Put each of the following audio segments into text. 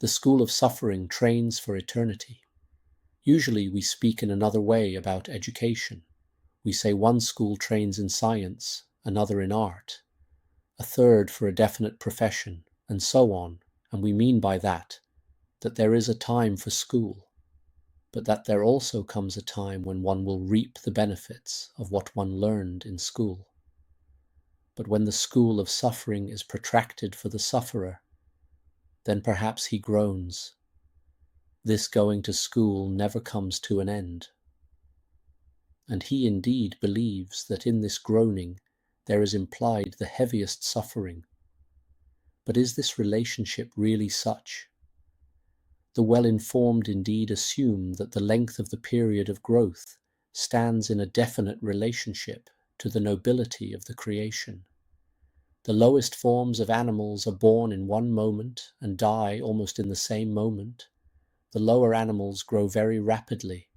The school of suffering trains for eternity. Usually we speak in another way about education. We say one school trains in science, another in art, a third for a definite profession, and so on, and we mean by that there is a time for school, but that there also comes a time when one will reap the benefits of what one learned in school. But when the school of suffering is protracted for the sufferer, then perhaps he groans. This going to school never comes to an end. And he indeed believes that in this groaning there is implied the heaviest suffering. But is this relationship really such? The well-informed indeed assume that the length of the period of growth stands in a definite relationship to the nobility of the creation. The lowest forms of animals are born in one moment and die almost in the same moment. The lower animals grow very rapidly.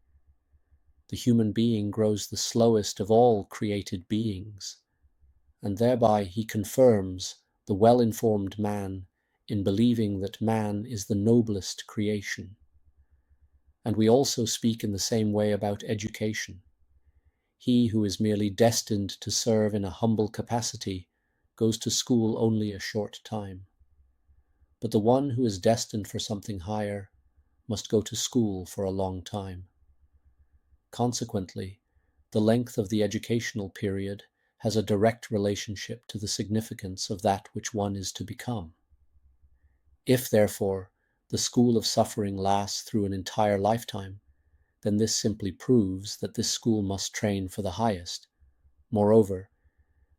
The human being grows the slowest of all created beings, and thereby he confirms the well-informed man in believing that man is the noblest creation. And we also speak in the same way about education. He who is merely destined to serve in a humble capacity goes to school only a short time. But the one who is destined for something higher must go to school for a long time. Consequently, the length of the educational period has a direct relationship to the significance of that which one is to become. If, therefore, the school of suffering lasts through an entire lifetime, then this simply proves that this school must train for the highest. Moreover,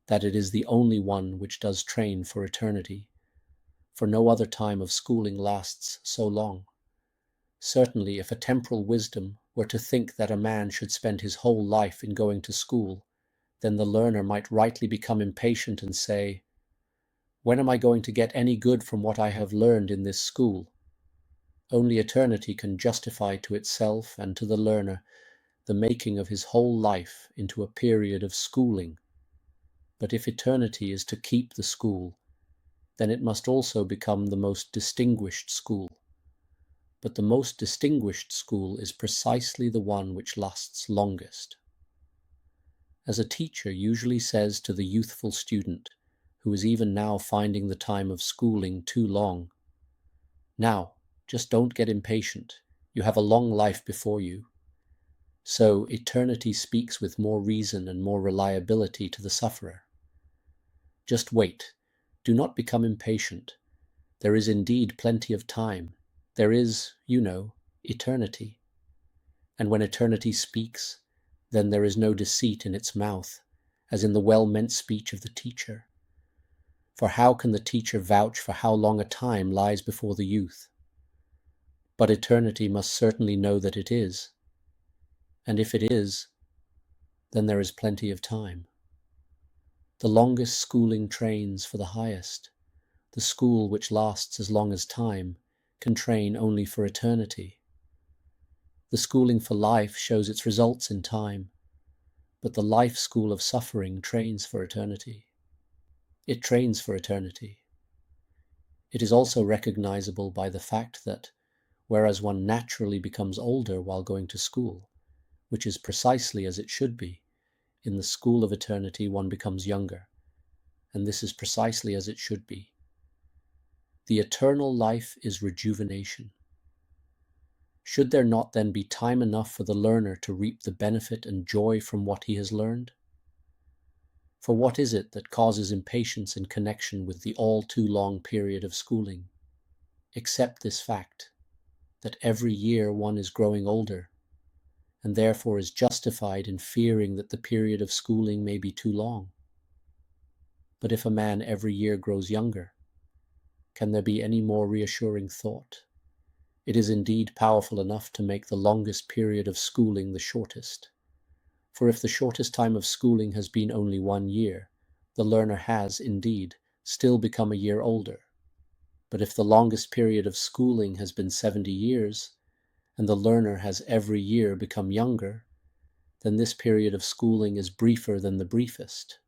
that it is the only one which does train for eternity, for no other time of schooling lasts so long. Certainly, if a temporal wisdom were to think that a man should spend his whole life in going to school, then the learner might rightly become impatient and say, "When am I going to get any good from what I have learned in this school?" Only eternity can justify to itself and to the learner the making of his whole life into a period of schooling. But if eternity is to keep the school, then it must also become the most distinguished school. But the most distinguished school is precisely the one which lasts longest. As a teacher usually says to the youthful student, who is even now finding the time of schooling too long, "Now, just don't get impatient. You have a long life before you." So eternity speaks with more reason and more reliability to the sufferer. Just wait. Do not become impatient. There is indeed plenty of time. There is, eternity. And when eternity speaks, then there is no deceit in its mouth, as in the well-meant speech of the teacher. For how can the teacher vouch for how long a time lies before the youth? But eternity must certainly know that it is. And if it is, then there is plenty of time. The longest schooling trains for the highest. The school which lasts as long as time can train only for eternity. The schooling for life shows its results in time, but the life school of suffering trains for eternity. It trains for eternity. It is also recognizable by the fact that, whereas one naturally becomes older while going to school, which is precisely as it should be, in the school of eternity one becomes younger, and this is precisely as it should be. The eternal life is rejuvenation. Should there not then be time enough for the learner to reap the benefit and joy from what he has learned? For what is it that causes impatience in connection with the all too long period of schooling, except this fact, that every year one is growing older, and therefore is justified in fearing that the period of schooling may be too long? But if a man every year grows younger, can there be any more reassuring thought? It is indeed powerful enough to make the longest period of schooling the shortest. For if the shortest time of schooling has been only 1 year, the learner has, indeed, still become a year older. But if the longest period of schooling has been 70 years, and the learner has every year become younger, then this period of schooling is briefer than the briefest,